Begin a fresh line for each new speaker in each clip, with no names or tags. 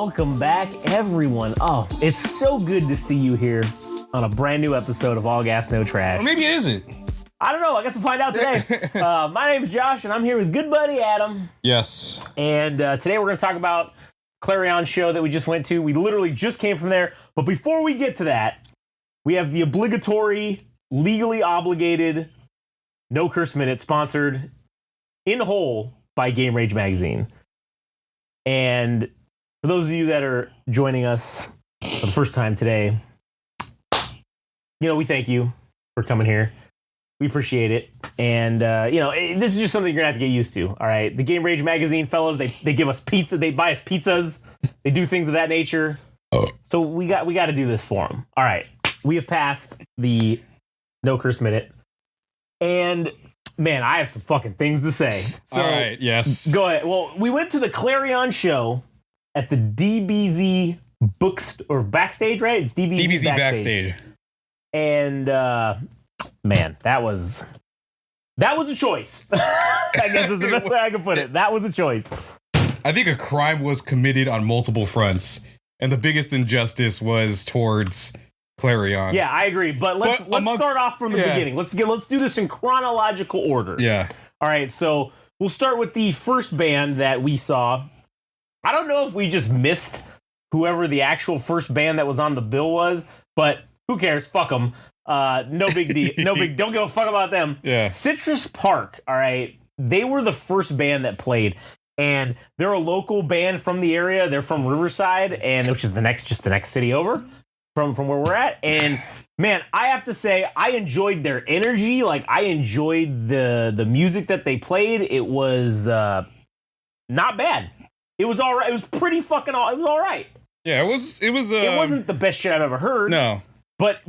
Welcome back, everyone. Oh, it's so good to see you here on a brand new episode of All Gas, No Trash.
Or maybe it isn't.
I don't know. I guess we'll find out today. My name's Josh, and I'm here with good buddy Adam.
Yes.
And today we're going to talk about Clarion show that we just went to. We literally just came from there. But before we get to that, we have the obligatory, legally obligated No Curse Minute, sponsored in whole by Game Rage Magazine. And for those of you that are joining us for the first time today, we thank you for coming here. We appreciate it. And, this is just something you're going to have to get used to. All right. The Game Rage Magazine fellas, they give us pizza. They buy us pizzas. They do things of that nature. So we got to do this for them. All right. We have passed the No Curse Minute. And, man, I have some fucking things to say. So,
all right. Yes.
Go ahead. Well, we went to the Clarion show at the DBZ Backstage, right? It's DBZ
Backstage.
And, man, that was a choice. I guess is the best way I can put it. That was a choice.
I think a crime was committed on multiple fronts, and the biggest injustice was towards Clarion.
Yeah, I agree. But let's start off from the beginning. Let's do this in chronological order.
Yeah.
All right, so we'll start with the first band that we saw. I don't know if we just missed whoever the actual first band that was on the bill was, but who cares? Fuck them. No big deal. Don't give a fuck about them.
Yeah.
Citrus Park, all right, they were the first band that played, and they're a local band from the area. They're from Riverside, and which is the next city over from where we're at. And man, I have to say, I enjoyed their energy. Like, I enjoyed the music that they played. It was not bad. It was all right. It was pretty fucking all. It was all right.
Yeah, it was.
It wasn't the best shit I've ever heard.
No.
But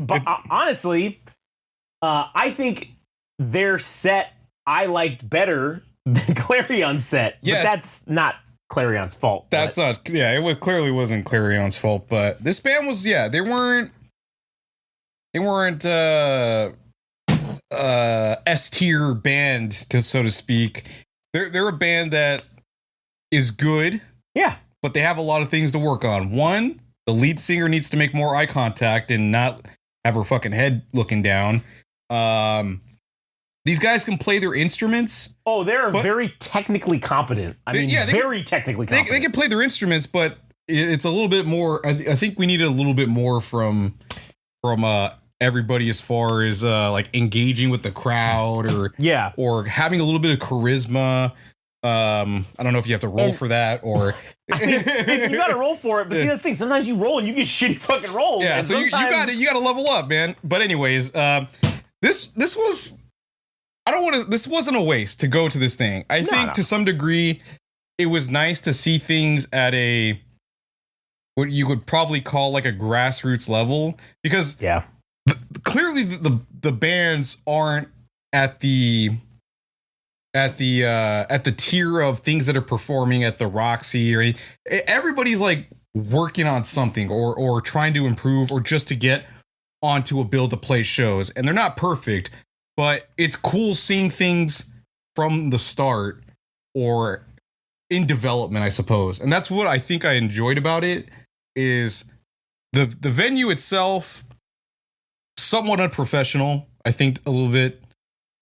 honestly, I think their set I liked better than Clarion's set.
Yes.
But that's not Clarion's fault.
That's not. Yeah, clearly wasn't Clarion's fault. But this band was. Yeah, they weren't S tier band, so to speak. They're a band that is good.
Yeah.
But they have a lot of things to work on. One, the lead singer needs to make more eye contact and not have her fucking head looking down. These guys can play their instruments.
Oh, they're very technically competent. Very technically competent.
They can play their instruments, but it's a little bit more. I think we needed a little bit more from everybody as far as like engaging with the crowd or having a little bit of charisma. I don't know if you have to roll for that or
you got to roll for it. But see, that's the thing. Sometimes you roll and you get shitty fucking rolls.
Yeah, so you got to level up, man. But anyways, this wasn't a waste to go to this thing. I think to some degree, it was nice to see things at what you would probably call like a grassroots level, because clearly the bands aren't at the tier of things that are performing at the Roxy or everybody's like working on something or trying to improve or just to get onto a bill to play shows. And they're not perfect, but it's cool seeing things from the start or in development, I suppose. And that's what I think I enjoyed about it, is the venue itself, somewhat unprofessional, I think, a little bit.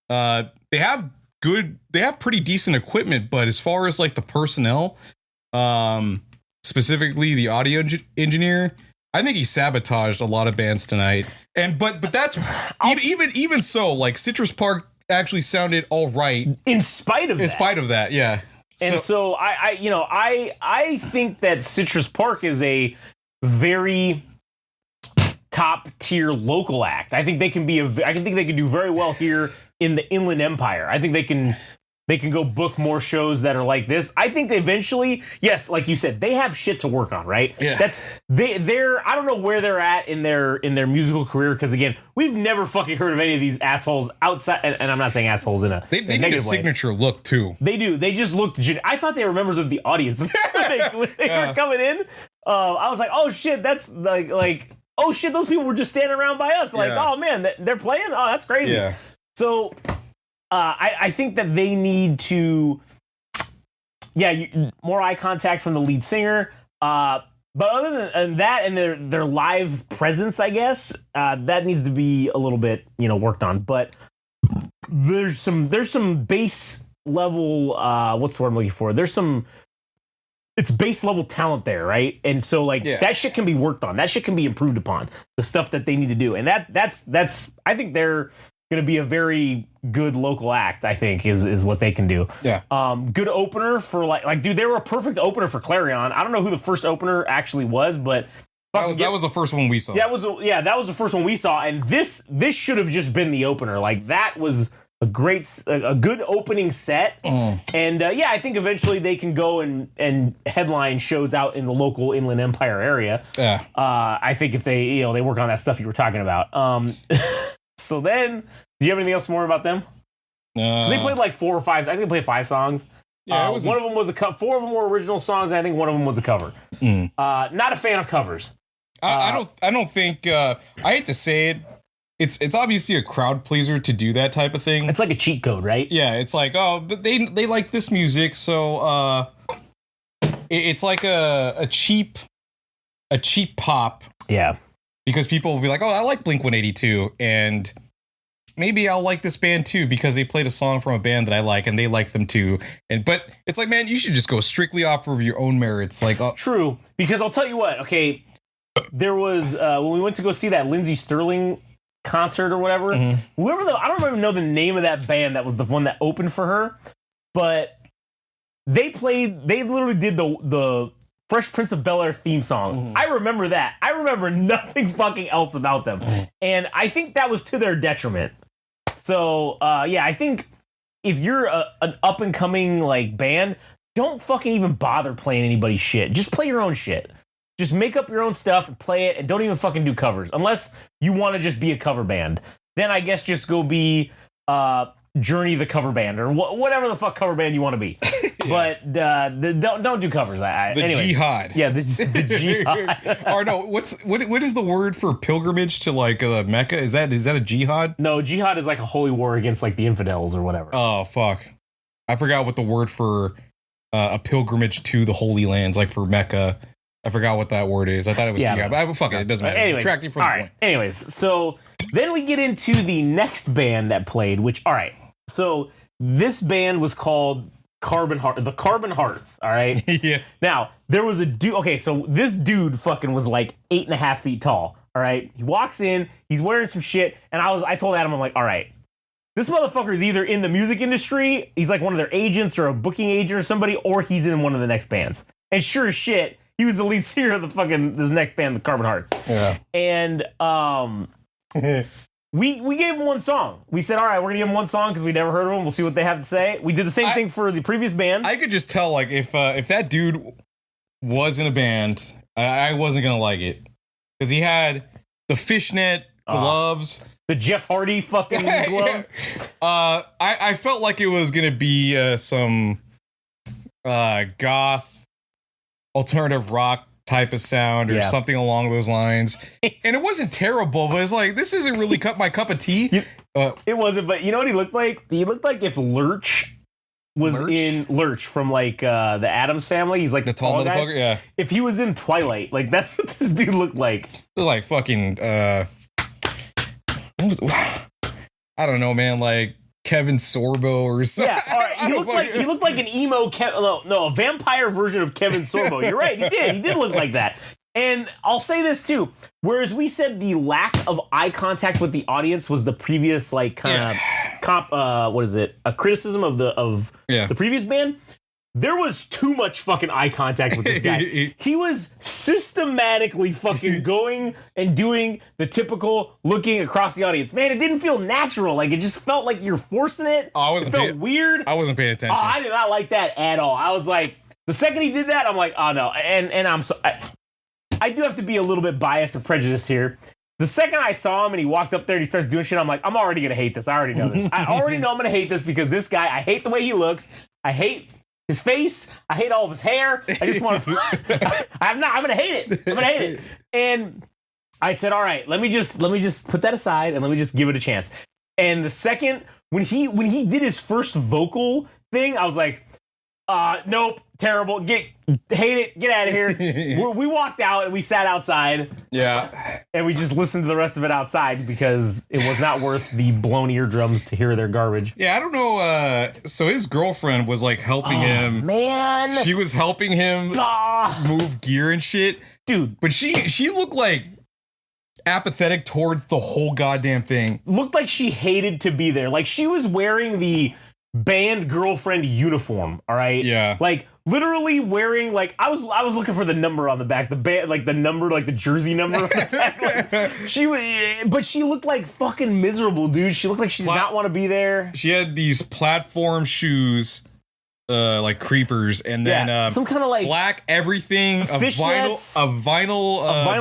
They have pretty decent equipment, but as far as like the personnel, specifically the audio engineer, I think he sabotaged a lot of bands tonight. And but that's even so, like Citrus Park actually sounded all right
in spite of
that. Yeah.
And so I think that Citrus Park is a very top tier local act. I think they can do very well here in the Inland Empire. I think they can go book more shows that are like this. I think eventually, yes, like you said, they have shit to work on, right?
Yeah.
They're I don't know where they're at in their musical career, because again, we've never fucking heard of any of these assholes outside, and I'm not saying assholes in a
they need a signature look too.
They do. They just look. I thought they were members of the audience when they were coming in. I was like, oh shit, that's like oh shit, those people were just standing around by us. Like, oh man, they're playing. Oh, that's crazy.
Yeah.
So, I think that they need to, more eye contact from the lead singer. But other than that and their live presence, I guess that needs to be a little bit worked on. But there's some base level what's the word I'm looking for? It's base level talent there, right? And so like that shit can be worked on. That shit can be improved upon. The stuff that they need to do, and that's I think they're going to be a very good local act. I think is what they can do.
Yeah.
Good opener for like dude, they were a perfect opener for Clarion. I don't know who the first opener actually was, but
that was the first one we saw.
That was the first one we saw, and this should have just been the opener. Like that was a good opening set, and I think eventually they can go and headline shows out in the local Inland Empire area.
Yeah,
I think if they they work on that stuff you were talking about. So then, do you have anything else more about them? They played like 4 or 5. I think they played 5 songs. Yeah, one of them was a cover. 4 of them were original songs, and I think one of them was a cover. Not a fan of covers.
I don't think. I hate to say it. It's obviously a crowd pleaser to do that type of thing.
It's like a cheat code, right?
Yeah, it's like, oh, they like this music, so it's like a cheap pop.
Yeah.
Because people will be like, oh, I like Blink-182, and maybe I'll like this band too because they played a song from a band that I like, and they like them too. But it's like, man, you should just go strictly off of your own merits. Like,
true, because I'll tell you what. Okay, there was when we went to go see that Lindsey Sterling concert or whatever. I don't even know the name of that band that was the one that opened for her, but they literally did the Fresh Prince of Bel-Air theme song. I remember that. I remember nothing fucking else about them. And I think that was to their detriment. So, I think if you're an up-and-coming like band, don't fucking even bother playing anybody's shit. Just play your own shit. Just make up your own stuff and play it, and don't even fucking do covers. Unless you want to just be a cover band. Then I guess just go be Journey the cover band, or whatever the fuck cover band you want to be. But don't do covers. Anyway.
Jihad.
Yeah, the jihad.
Or no, what is the word for pilgrimage to like Mecca? Is that a jihad?
No, jihad is like a holy war against like the infidels or whatever.
Oh fuck, I forgot what the word for a pilgrimage to the Holy Lands, like for Mecca. I forgot what that word is. I thought it was jihad, but fuck it doesn't matter.
Anyways,
Detracting from the point.
Anyways, so then we get into the next band that played, which so this band was called the Carbon Hearts, all right?
Yeah.
Now, there was a dude, okay, so this dude fucking was like 8.5 feet tall, all right? He walks in, he's wearing some shit, and I told Adam, I'm like, all right, this motherfucker is either in the music industry, he's like one of their agents or a booking agent or somebody, or he's in one of the next bands. And sure as shit, he was the lead singer of this next band, the Carbon Hearts.
Yeah.
And we gave him one song. We said, all right, we're gonna give him one song because we never heard of him. We'll see what they have to say. We did the same thing for the previous band.
I could just tell, like, if that dude was in a band, I wasn't gonna like it because he had the fishnet gloves,
the Jeff Hardy fucking gloves.
I felt like it was gonna be some goth alternative rock type of sound or something along those lines, and it wasn't terrible, but it's like, this isn't really my cup of tea.
It wasn't, but you know what he looked like? He looked like if Lurch was in Lurch from like the Addams Family. He's like
the tall motherfucker guy. Yeah,
if he was in Twilight, like that's what this dude looked like.
Like fucking I don't know, man, like Kevin Sorbo or something.
Yeah, all right. He looked like an emo a vampire version of Kevin Sorbo. You're right. He did look like that. And I'll say this too. Whereas we said the lack of eye contact with the audience was the previous like kind of a criticism of the previous band. There was too much fucking eye contact with this guy. He was systematically fucking going and doing the typical looking across the audience. Man, it didn't feel natural. Like, it just felt like you're forcing it. It felt weird.
I wasn't paying attention.
Oh, I did not like that at all. I was like, the second he did that, I'm like, oh no. And I do have to be a little bit biased and prejudiced here. The second I saw him and he walked up there and he starts doing shit, I'm like, I'm already going to hate this. I already know this. I already know I'm going to hate this because this guy, I hate the way he looks. I hate his face. I hate all of his hair. I just want to. I'm going to hate it. I'm going to hate it. And I said, all right, let me just put that aside and let me just give it a chance. And the second when he did his first vocal thing, I was like, Nope, terrible. Hate it. Get out of here. We walked out and we sat outside.
Yeah.
And we just listened to the rest of it outside because it was not worth the blown eardrums to hear their garbage.
Yeah, I don't know. So his girlfriend was like helping him.
Man,
she was helping him move gear and shit,
dude.
But she looked like apathetic towards the whole goddamn thing.
Looked like she hated to be there. Like she was wearing the band girlfriend uniform. All right.
Yeah.
Like literally wearing like I was looking for the number on the back, the band like the number, like the jersey number on the back. Like, she was, but she looked like fucking miserable, dude. She looked like she did not want to be there.
She had these platform shoes. Like creepers, and then
some kind of like
black everything, a vinyl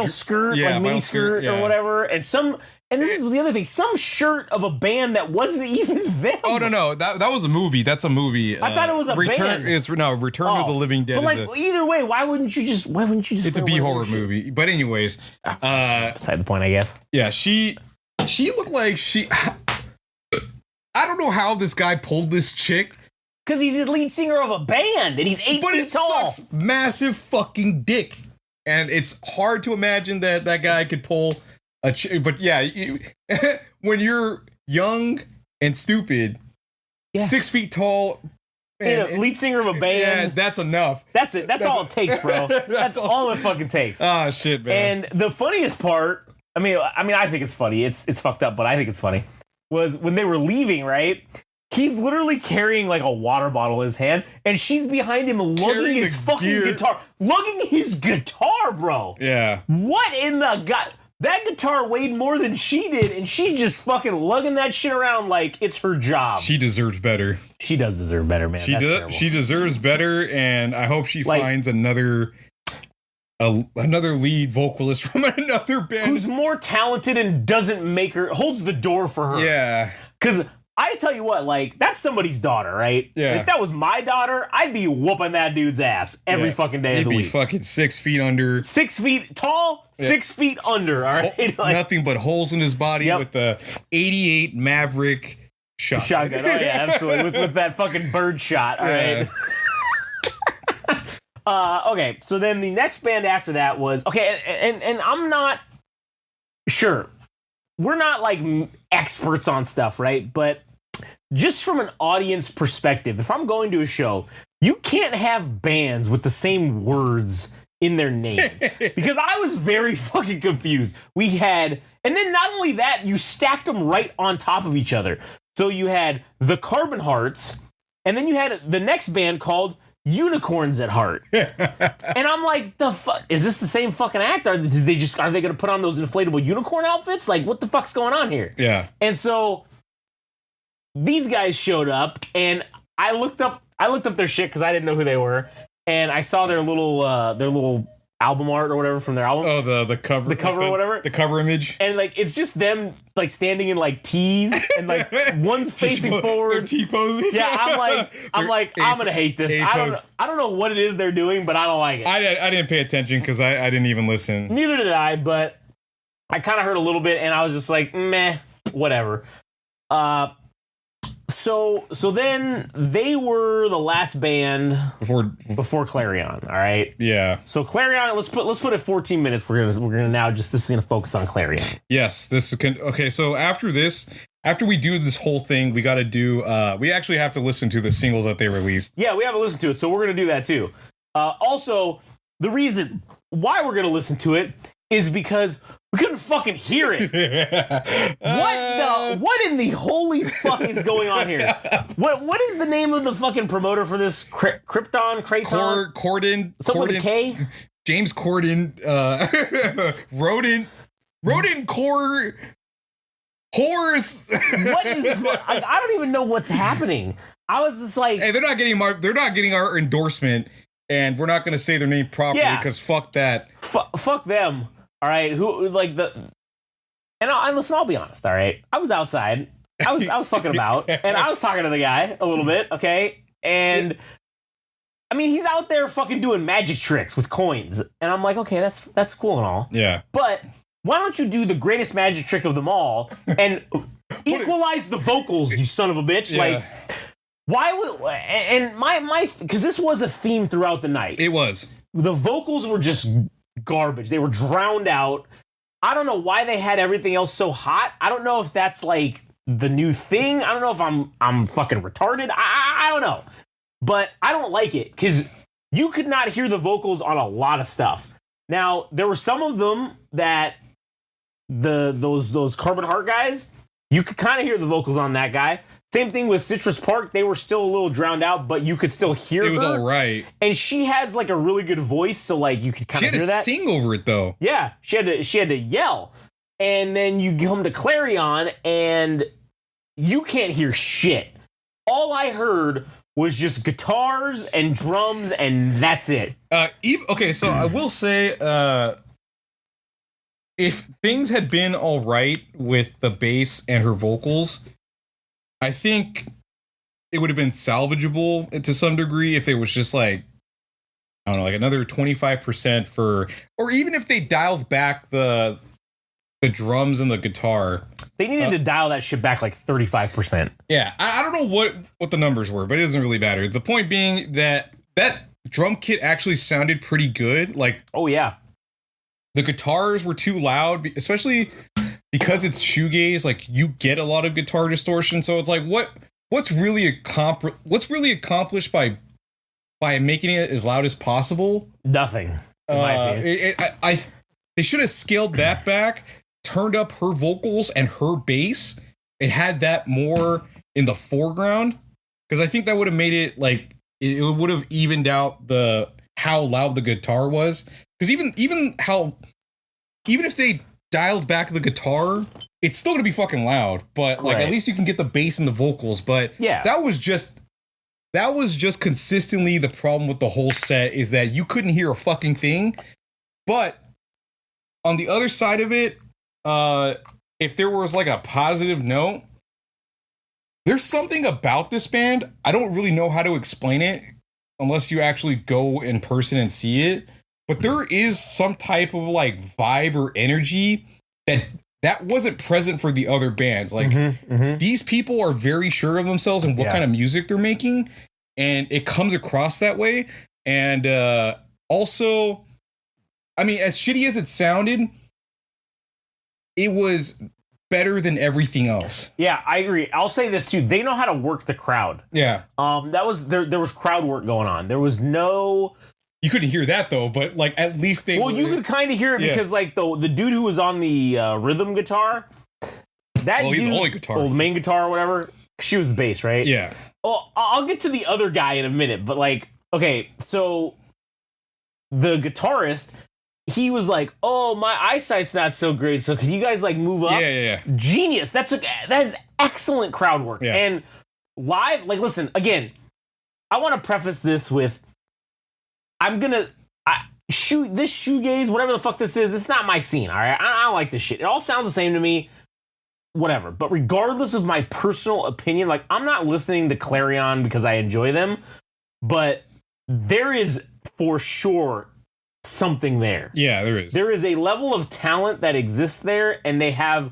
skirt,
like mini skirt or whatever, and this is the other thing, some shirt of a band that wasn't even them.
Oh no, that was a movie. That's a movie.
I thought it was a
Return.
band.
Return of the Living Dead.
But like either way, why wouldn't you just?
It's a B horror movie. But anyways,
beside the point, I guess.
Yeah, she looked like she. I don't know how this guy pulled this chick.
Because he's the lead singer of a band, and he's 8 feet tall.
Sucks massive fucking dick, and it's hard to imagine that guy could pull a chick. But yeah, when you're young and stupid, 6 feet tall,
and lead singer of a band,
yeah, that's enough.
That's it. That's all it takes, bro. That's all it fucking takes.
Ah, shit, man.
And the funniest part, I mean, I think it's funny. It's fucked up, but I think it's funny. Was when they were leaving, right? He's literally carrying like a water bottle in his hand, and she's behind him lugging his fucking guitar. Lugging his guitar, bro.
Yeah.
What in the god? That guitar weighed more than she did, and she's just fucking lugging that shit around like it's her job.
She deserves better.
She does deserve better, man.
She deserves better, and I hope she finds another lead vocalist from another band
who's more talented and holds the door for her.
Yeah.
Because I tell you what, like, that's somebody's daughter, right?
Yeah.
If that was my daughter, I'd be whooping that dude's ass every fucking day of the week.
He'd be fucking 6 feet under.
6 feet tall, 6 feet under, all right?
Like, nothing but holes in his body with the 88 Maverick shotgun.
Oh, yeah, absolutely. with that fucking bird shot, all right? Okay, so then the next band after that was... Okay, and I'm not... Sure. We're not, like, experts on stuff, right? But just from an audience perspective, if I'm going to a show, you can't have bands with the same words in their name. Because I was very fucking confused. We had... And then not only that, you stacked them right on top of each other. So you had the Carbon Hearts, and then you had the next band called Unicorns at Heart. And I'm like, the fuck, is this the same fucking act? Are they gonna put on those inflatable unicorn outfits? Like, what the fuck's going on here?
Yeah.
And so these guys showed up, and I looked up their shit because I didn't know who they were, and I saw their little album art or whatever from their album.
Oh, the cover,
or whatever,
the cover image,
and like it's just them like standing in like T's and like one's facing forward.
They're T-posing.
Yeah, I'm gonna hate this. I don't know what it is they're doing, but I don't like it.
I didn't pay attention because I didn't even listen.
Neither did I, but I kind of heard a little bit, and I was just like, meh, whatever. So then they were the last band before Clarion. All right.
Yeah.
So Clarion, let's put it 14 minutes. We're gonna now this is gonna focus on Clarion.
Yes. Okay. So after we do this whole thing, we got to do. We actually have to listen to the single that they released.
Yeah, we haven't listened to it, so we're gonna do that too. Also, the reason why we're gonna listen to it is because we couldn't fucking hear it. What in the holy fuck is going on here? What is the name of the fucking promoter for this? Craton?
Corden.
Something with a K?
James Corden. Rodent core. Horse.
What is? I don't even know what's happening. I was just like,
hey, they're not getting our endorsement, and we're not going to say their name properly because fuck that.
Fuck them. All right, who like the? And listen, I'll be honest. All right, I was outside. I was fucking about, and I was talking to the guy a little bit. Okay, and I mean, he's out there fucking doing magic tricks with coins, and I'm like, okay, that's cool and all.
Yeah,
but why don't you do the greatest magic trick of them all and equalize the vocals, you son of a bitch?
Yeah.
Like, Why would and my because this was a theme throughout the night.
It was.
The vocals were just garbage. They were drowned out. I don't know why they had everything else so hot. I don't know if that's like the new thing. I don't know if I'm fucking retarded. I don't know. But I don't like it because you could not hear the vocals on a lot of stuff. Now, there were some of them that those Carbon Heart guys, you could kind of hear the vocals on that guy. Same thing with Citrus Park. They were still a little drowned out, but you could still hear her.
It was all right.
And she has like a really good voice, so like you could kind of hear that.
She had to sing over it though.
Yeah, she had to yell. And then you come to Clarion and you can't hear shit. All I heard was just guitars and drums, and that's it.
Okay, so I will say, if things had been all right with the bass and her vocals, I think it would have been salvageable to some degree if it was just like, I don't know, like another 25% for, or even if they dialed back the drums and the guitar.
They needed to dial that shit back like 35%.
Yeah, I don't know what the numbers were, but it doesn't really matter. The point being that drum kit actually sounded pretty good. Like,
oh yeah,
the guitars were too loud, especially because it's shoegaze. Like, you get a lot of guitar distortion, so it's like what's really accomplished by making it as loud as possible?
Nothing. In my opinion.
They should have scaled that back, turned up her vocals and her bass, and had that more in the foreground, because I think that would have made it like it would have evened out how loud the guitar was. Because even if they dialed back the guitar, it's still gonna be fucking loud. But like, at least you can get the bass and the vocals. But
yeah,
that was just consistently the problem with the whole set, is that you couldn't hear a fucking thing. But on the other side of it, if there was like a positive note, there's something about this band. I don't really know how to explain it unless you actually go in person and see it. But there is some type of like vibe or energy that wasn't present for the other bands. Like, these people are very sure of themselves and what kind of music they're making, and it comes across that way. And also, I mean, as shitty as it sounded, it was better than everything else.
Yeah, I agree. I'll say this too. They know how to work the crowd.
Yeah.
That was there was crowd work going on. There was no,
you couldn't hear that though, but like at least they
you could kind of hear it because like the dude who was on the rhythm guitar, that dude,
he's the only guitar.
The main guitar or whatever, she was the bass, right?
Yeah.
Well, I'll get to the other guy in a minute, but like, okay, so the guitarist, he was like, "Oh, my eyesight's not so great, so can you guys like move up?"
Yeah.
Genius. That is excellent crowd work.
Yeah.
And live, like, listen, again, I want to preface this with, this shoegaze, whatever the fuck this is, it's not my scene, all right? I don't like this shit. It all sounds the same to me, whatever. But regardless of my personal opinion, like, I'm not listening to Clarion because I enjoy them, but there is for sure something there.
Yeah, there is.
There is a level of talent that exists there, and they have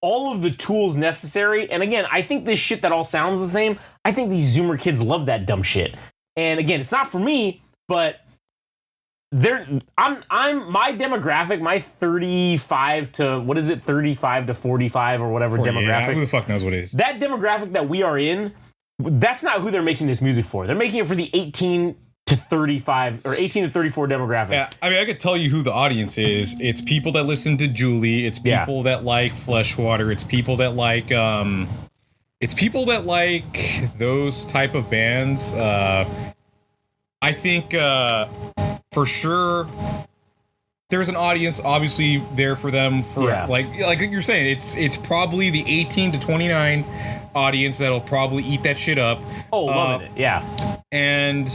all of the tools necessary. And again, I think this shit that all sounds the same, I think these Zoomer kids love that dumb shit. And again, it's not for me, but I'm my demographic, my 35 to 45 or whatever demographic.
Yeah, who the fuck knows what it is?
That demographic that we are in, that's not who they're making this music for. They're making it for the 18 to 35 or 18 to 34 demographic.
Yeah, I mean, I could tell you who the audience is. It's people that listen to Julie. It's people that like Fleshwater. It's people that like those type of bands. I think for sure there's an audience obviously there for them like you're saying, it's probably the 18 to 29 audience that'll probably eat that shit up.
Oh, loving it. Yeah.
And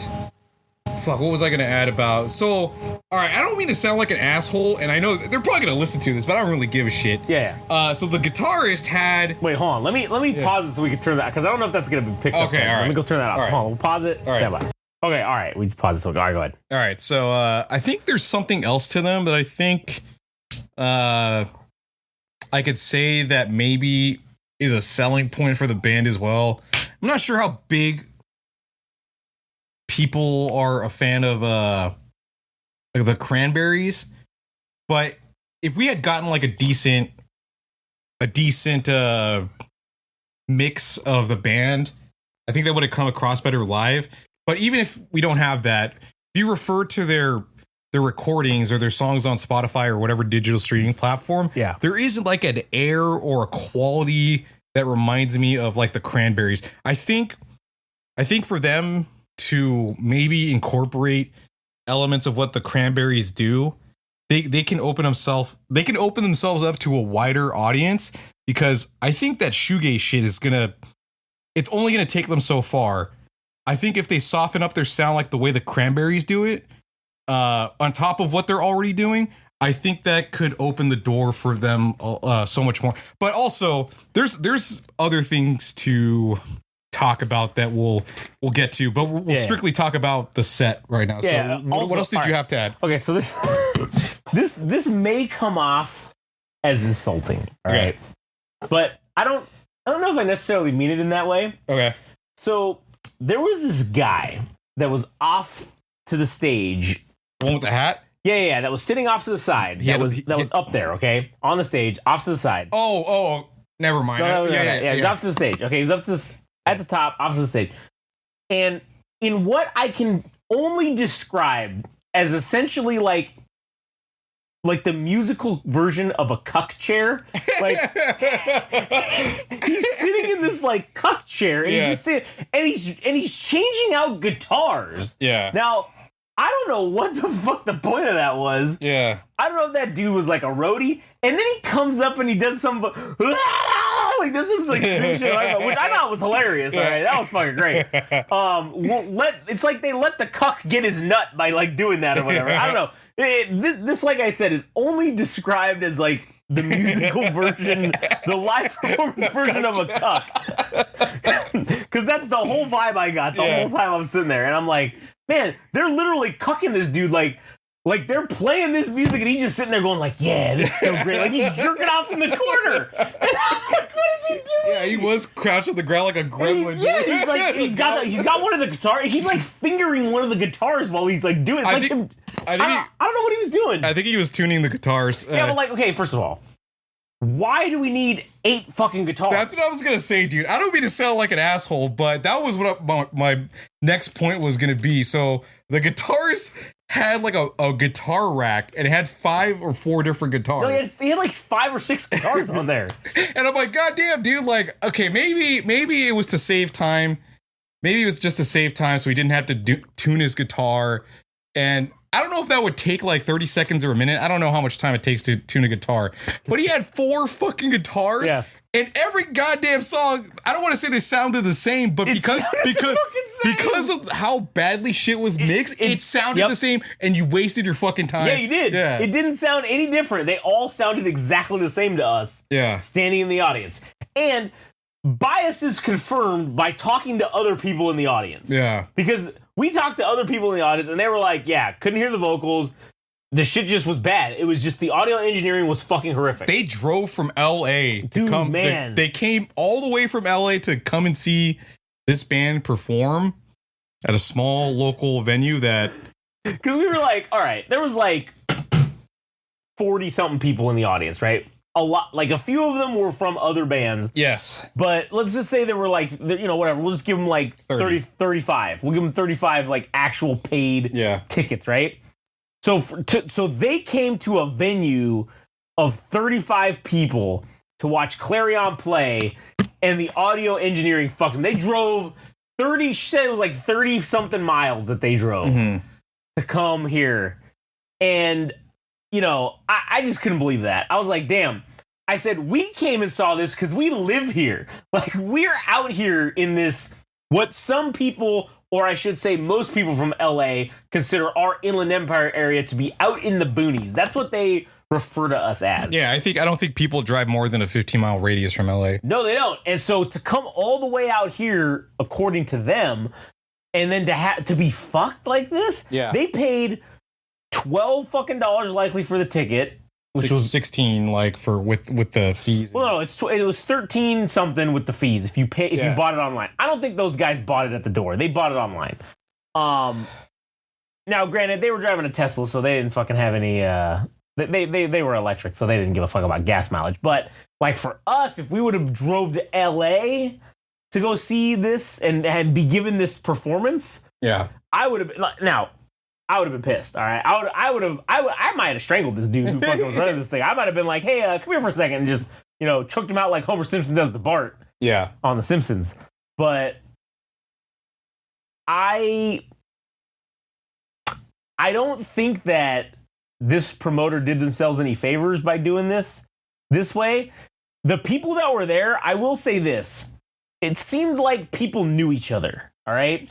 fuck, what was I gonna add about? So, all right, I don't mean to sound like an asshole, and I know they're probably gonna listen to this, but I don't really give a shit.
Yeah.
So the guitarist had.
Wait, hold on. Let me pause it so we can turn that, because I don't know if that's gonna be picked up.
Okay, all right.
Let me go turn that off.
All right.
Hold on, we'll pause it.
All right.
Stand by. Okay, all right. We just pause it. So, all right, go ahead.
All right. So I think there's something else to them that I think I could say that maybe is a selling point for the band as well. I'm not sure how big people are a fan of like the Cranberries, but if we had gotten like a decent mix of the band, I think that would have come across better live. But even if we don't have that, if you refer to their recordings or their songs on Spotify or whatever digital streaming platform, there isn't like an air or a quality that reminds me of like the Cranberries. I think for them to maybe incorporate elements of what the Cranberries do, they can open themselves up to a wider audience, because I think that shoegaze shit it's only gonna take them so far. I think if they soften up their sound like the way the Cranberries do it, on top of what they're already doing, I think that could open the door for them so much more. But also, there's other things to talk about that we'll get to, but we'll strictly talk about the set right now.
Yeah,
so what else did you have to add?
Okay, so this may come off as insulting, all right? But I don't know if I necessarily mean it in that way. Okay. So there was this guy that was off to the stage.
The one with the hat?
Yeah, that was sitting off to the side. That was up there, okay? On the stage, off to the side.
Oh, never mind.
No, he's off to the stage. Okay, he's up to at the top, off to the stage. And in what I can only describe as essentially like the musical version of a cuck chair. Like he's sitting in this like cuck chair and he's changing out guitars. Yeah. Now, I don't know what the fuck the point of that was. Yeah. I don't know if that dude was like a roadie, and then he comes up and he does some like this was like string shit, which I thought was hilarious. All right, that was fucking great. It's like they let the cuck get his nut by like doing that or whatever. I don't know. This, like I said, is only described as like the musical version, the live performance version of a cuck, because that's the whole vibe I got the whole time I'm sitting there, and I'm like, man, they're literally cucking this dude like they're playing this music and he's just sitting there going like, yeah, this is so great. Like he's jerking off in the corner. And I'm like, what is he doing?
Yeah, he was crouched on the ground like a gremlin.
He's got one of the guitars. He's like fingering one of the guitars while he's like doing it. I don't know what he was doing.
I think he was tuning the guitars.
Yeah, but like, okay, first of all, why do we need 8 fucking guitars?
That's what I was gonna say, dude. I don't mean to sound like an asshole, but that was what my next point was gonna be. So the guitars had like a guitar rack, and it had 5 or 4 different guitars.
No, he had like 5 or 6 guitars on there.
And I'm like, God damn, dude. Like, okay, maybe it was to save time. Maybe it was just to save time, so he didn't have to tune his guitar. And I don't know if that would take like 30 seconds or a minute. I don't know how much time it takes to tune a guitar. But he had 4 fucking guitars. Yeah. And every goddamn song, I don't want to say they sounded the same, but because of how badly shit was mixed, it sounded the same, and you wasted your fucking time.
Yeah, you did. Yeah. It didn't sound any different. They all sounded exactly the same to us. Yeah. Standing in the audience. And bias is confirmed by talking to other people in the audience. Yeah. Because we talked to other people in the audience, and they were like, yeah, couldn't hear the vocals. The shit just was bad. It was just the audio engineering was fucking horrific.
They drove from LA to come. Man. They came all the way from LA to come and see this band perform at a small local venue that.
Because we were like, all right, there was like 40 something people in the audience, right? A lot, like a few of them were from other bands. Yes. But let's just say there were like, whatever. We'll just give them like 35. We'll give them 35 like actual paid tickets, right? So they came to a venue of 35 people to watch Clarion play, and the audio engineering fucked them. They drove 30, she said it was like 30 something miles that they drove to come here. And, I just couldn't believe that. I was like, damn. I said, we came and saw this because we live here. Like, we're out here in this, what some people, or I should say most people from LA consider our Inland Empire area to be out in the boonies. That's what they refer to us as.
Yeah, I don't think people drive more than a 15-mile radius from LA.
No, they don't. And so to come all the way out here, according to them, and then to be fucked like this, they paid $12 fucking likely for the ticket.
Which was 16, like with the fees.
Well, no, it was 13 something with the fees if you bought it online. I don't think those guys bought it at the door. They bought it online. Now, granted, they were driving a Tesla, so they didn't fucking have any. They were electric, so they didn't give a fuck about gas mileage. But like for us, if we would have drove to LA to go see this and be given this performance,
Yeah.
I would have been now. I would have been pissed. All right, I might have strangled this dude who fucking was running this thing. I might have been like, "Hey, come here for a second," and just choked him out like Homer Simpson does to Bart.
Yeah.
On The Simpsons. But I don't think that this promoter did themselves any favors by doing this way. The people that were there, I will say this. It seemed like people knew each other, all right?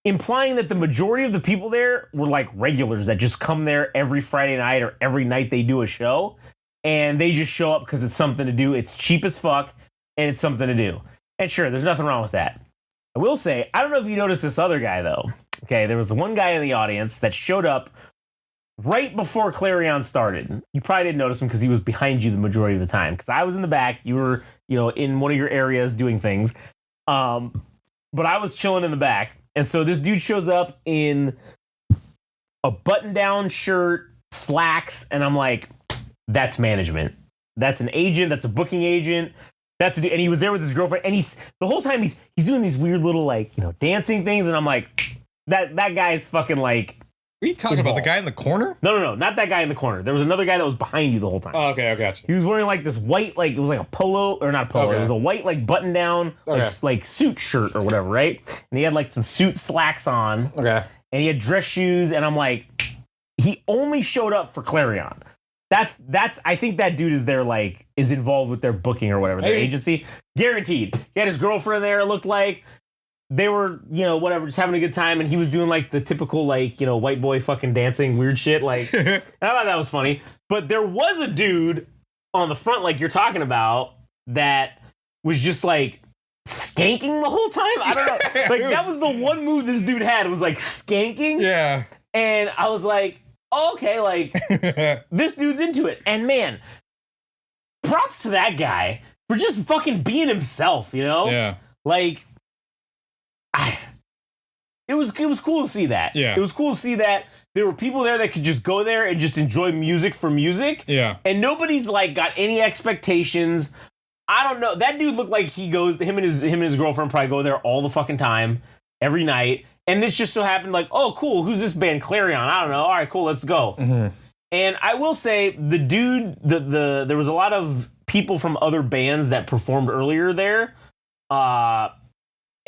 Implying that the majority of the people there were like regulars that just come there every Friday night or every night they do a show, and they just show up because it's something to do. It's cheap as fuck, and it's something to do. And sure, there's nothing wrong with that. I will say, I don't know if you noticed this other guy, though. Okay, there was one guy in the audience that showed up right before Clarion started. You probably didn't notice him because he was behind you the majority of the time. Because I was in the back, you were, in one of your areas doing things. But I was chilling in the back. And so this dude shows up in a button-down shirt, slacks, and I'm like, that's management. That's an agent. That's a booking agent. And he was there with his girlfriend. And the whole time he's doing these weird little dancing things. And I'm like, that guy's fucking like.
Are you talking about the guy in the corner?
No, not that guy in the corner. There was another guy that was behind you the whole time.
Oh, okay, I got you.
He was wearing like this white, it was like a polo, or not a polo. Okay. It was a white button down, like suit shirt or whatever, right? And he had like some suit slacks on.
Okay.
And he had dress shoes, and I'm like, he only showed up for Clarion. That's. I think that dude is there, is involved with their booking or whatever, their agency. Guaranteed. He had his girlfriend there. It looked like. They were, whatever, just having a good time, and he was doing the typical white boy fucking dancing weird shit. I thought that was funny. But there was a dude on the front, like you're talking about, that was just skanking the whole time. I don't know. That was the one move this dude had, was skanking.
Yeah.
And I was like, oh, okay, this dude's into it. And man, props to that guy for just fucking being himself,
Yeah.
It was cool to see that.
Yeah.
It was cool to see that there were people there that could just go there and just enjoy music for music.
Yeah.
And nobody's got any expectations. I don't know. That dude looked like he goes, him and his girlfriend probably go there all the fucking time, every night. And this just so happened oh, cool, who's this band? Clarion. I don't know. All right, cool, let's go.
Mm-hmm.
And I will say the dude, there was a lot of people from other bands that performed earlier there.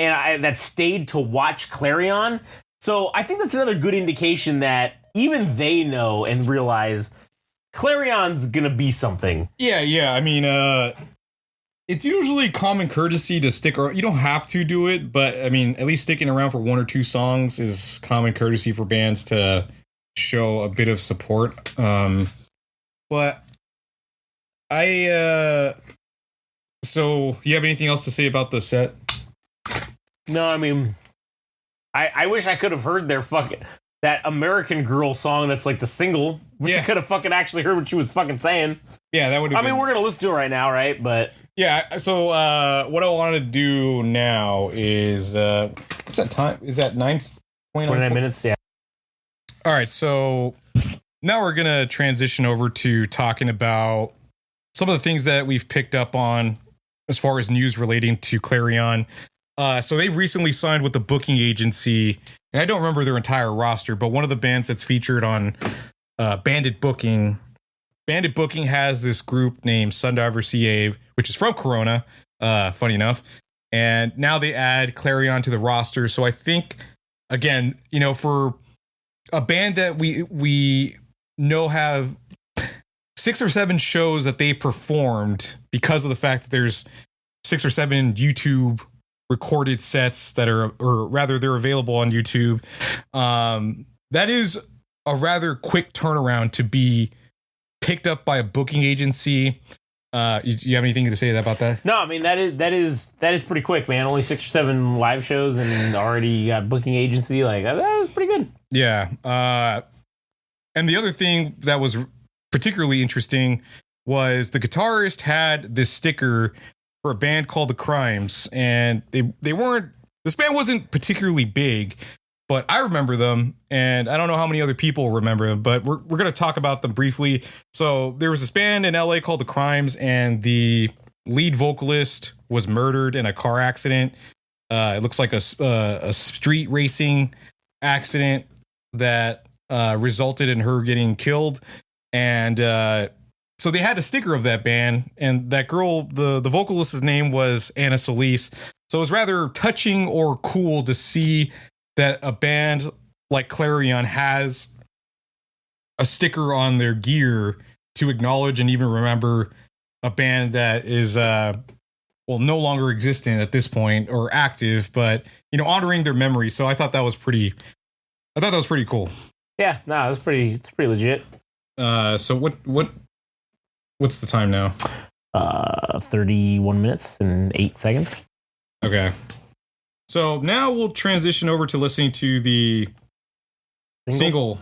And that stayed to watch Clarion. So I think that's another good indication that even they know and realize Clarion's gonna be something.
Yeah. I mean, it's usually common courtesy to stick around. You don't have to do it, but I mean, at least sticking around for one or two songs is common courtesy for bands to show a bit of support. But so you have anything else to say about the set?
No, I mean, I wish I could have heard that American Girl song that's the single. Wish I could have fucking actually heard what she was fucking saying.
Yeah, that would have
I mean, we're gonna listen to it right now, right? But
yeah, so what I want to do now is what's that time? Is that 29
minutes? Yeah.
All right, so now we're gonna transition over to talking about some of the things that we've picked up on as far as news relating to Clarion. So they recently signed with the booking agency, and I don't remember their entire roster, but one of the bands that's featured on Bandit Booking. Bandit Booking has this group named Sundiver CA, which is from Corona, funny enough. And now they add Clarion to the roster. So I think, again, for a band that we know have 6 or 7 shows that they performed because of the fact that there's 6 or 7 YouTube recorded sets that are, or rather they're available on YouTube. That is a rather quick turnaround to be picked up by a booking agency. You have anything to say about that?
No, I mean, that is pretty quick, man. Only 6 or 7 live shows and already got booking agency. That is pretty good.
Yeah. And the other thing that was particularly interesting was the guitarist had this sticker for a band called The Crimes, and this band wasn't particularly big, but I remember them, and I don't know how many other people remember them, but we're going to talk about them briefly. So there was this band in LA called The Crimes, and the lead vocalist was murdered in a car accident. It looks like a street racing accident that resulted in her getting killed. And so they had a sticker of that band, and that girl, the vocalist's name was Anna Solis. So it was rather touching or cool to see that a band like Clarion has a sticker on their gear to acknowledge and even remember a band that is no longer existent at this point or active, but honoring their memory. So I thought that was pretty cool.
Yeah, no, it's pretty legit.
So what's the time now?
31 minutes and 8 seconds.
Okay. So now we'll transition over to listening to the single.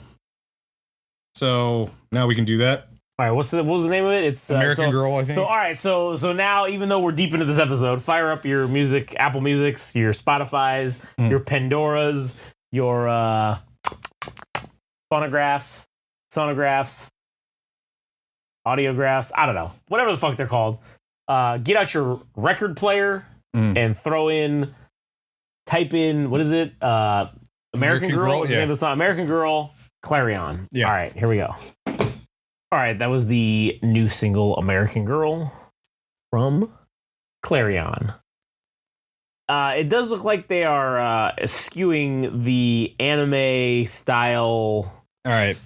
So now we can do that.
All right, what was the name of it? It's
American Girl, I think.
So all right, so now even though we're deep into this episode, fire up your music, Apple Musics, your Spotify's, your Pandoras, your phonographs, sonographs, audiographs, I don't know, whatever the fuck they're called. Get out your record player and type in, what is it? American Girl is the name of the song. American Girl, Clarion.
Yeah.
All right, here we go. All right, that was the new single, American Girl, from Clarion. It does look like they are skewing the anime style.
All right.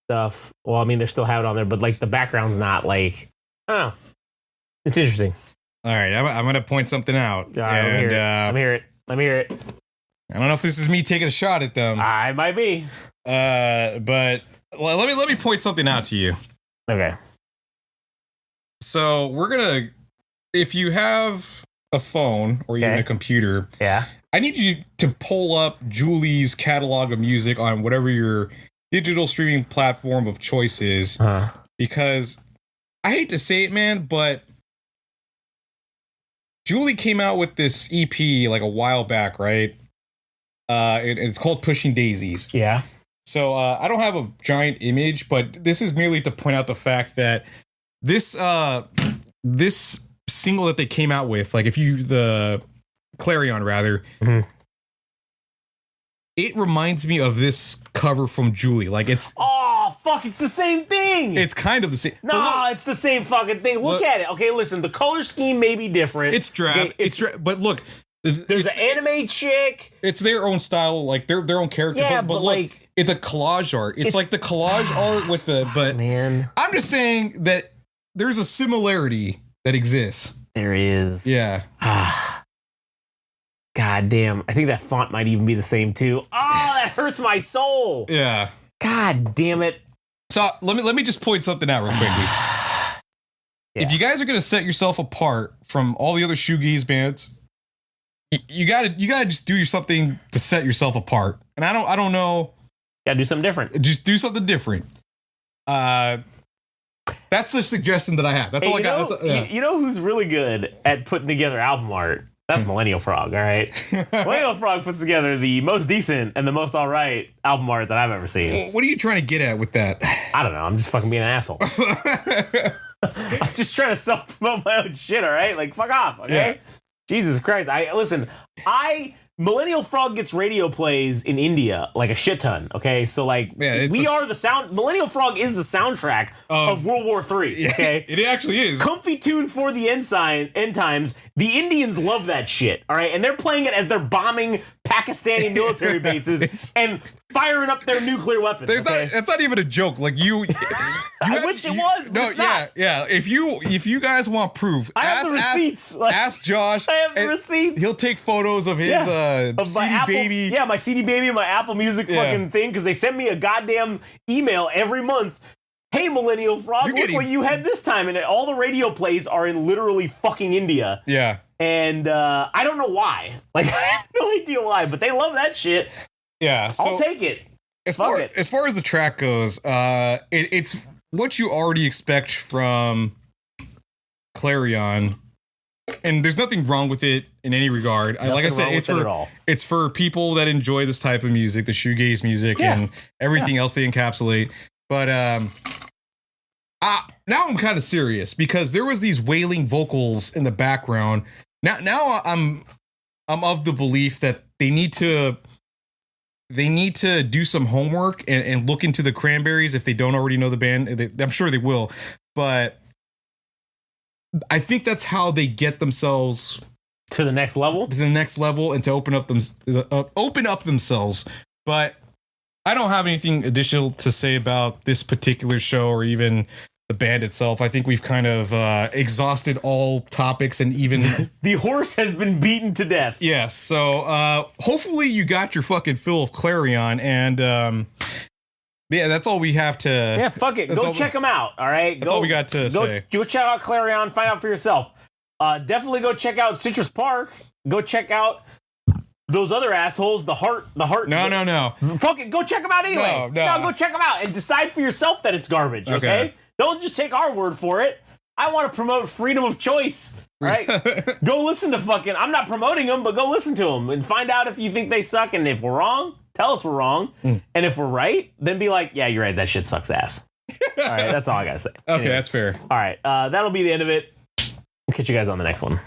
Stuff. Well, I mean, they're still have it on there, but like the background's not like, I don't know. It's interesting.
All right, I'm going to point something out.
All right, let me hear it.
I don't know if this is me taking a shot at them.
I might be.
But let me point something out to you.
Okay.
So we're going to, if you have a phone or even a computer, I need you to pull up Julie's catalog of music on whatever your digital streaming platform of choice is, because I hate to say it, man, but Julie came out with this EP like a while back, right? It's called Pushing Daisies.
Yeah.
So I don't have a giant image, but this is merely to point out the fact that this single that they came out with, like the Clarion rather, it reminds me of this cover from Julie. Like it's
fuck, it's the same thing.
It's kind of the same.
No, it's the same fucking thing. Look at it. Okay, listen, the color scheme may be different.
It's drab.
Okay,
but look,
there's an anime chick.
It's their own style, like their own character.
Yeah,
but
like
it's a collage art. It's like the collage art with the. But
man,
I'm just saying that there's a similarity that exists.
There is.
Yeah.
God damn. I think that font might even be the same too. Oh, that hurts my soul.
Yeah.
God damn it.
So let me just point something out real quickly. If you guys are gonna set yourself apart from all the other shoegaze bands, you gotta just do something to set yourself apart. And I don't know.
Gotta do something different.
Just do something different. That's the suggestion that I have. That's all I got.
You know who's really good at putting together album art? That's Millennial Frog, all right? Millennial Frog puts together the most decent and the most all right album art that I've ever seen.
What are you trying to get at with that?
I don't know. I'm just fucking being an asshole. I'm just trying to self-promote my own shit, all right? Like, fuck off, okay? Yeah. Jesus Christ. Millennial Frog gets radio plays in India like a shit ton, okay? So, like, Millennial Frog is the soundtrack of World War III, okay?
It actually is.
Comfy tunes for the end times. The Indians love that shit, all right? And they're playing it as they're bombing Pakistani military bases and firing up their nuclear weapons.
That's not even a joke. Like,
I wish it was, but it's not.
Yeah. If you guys want proof,
I have the receipts.
Ask Josh.
I have the receipts.
He'll take photos of his CD Baby.
Yeah, my CD Baby and my Apple Music fucking thing, because they send me a goddamn email every month. Hey, Millennial Frog, look what you had this time. And all the radio plays are in literally fucking India.
Yeah.
And I don't know why. Like, I have no idea why, but they love that shit.
Yeah. So
I'll take it.
As far as the track goes, it's what you already expect from Clarion. and there's nothing wrong with it in any regard. Like I said, it's for people that enjoy this type of music, the shoegaze music, and everything else they encapsulate. But now I'm kind of serious because there was these wailing vocals in the background. Now I'm of the belief that they need to do some homework and look into the Cranberries if they don't already know the band. I'm sure they will, but I think that's how they get themselves
to the next level,
and to open up themselves. But I don't have anything additional to say about this particular show or even the band itself. I think we've kind of exhausted all topics, and even
the horse has been beaten to death.
Yes. So hopefully you got your fucking fill of Clarion, and yeah, that's all we have to.
Yeah, fuck it. Go check them out. All right.
That's all we got to say.
Go check out Clarion. Find out for yourself. Definitely go check out Citrus Park. Go check out those other assholes. The heart.
No.
Fuck it. Go check them out anyway. No, go check them out and decide for yourself that it's garbage. Okay. Don't just take our word for it. I want to promote freedom of choice. Right? Go listen to fucking. I'm not promoting them, but go listen to them and find out if you think they suck. And if we're wrong, tell us we're wrong. And if we're right, then be like, yeah, you're right. That shit sucks ass. All right. That's all I got to say.
Okay, anyway, that's fair.
All right. That'll be the end of it. We'll catch you guys on the next one.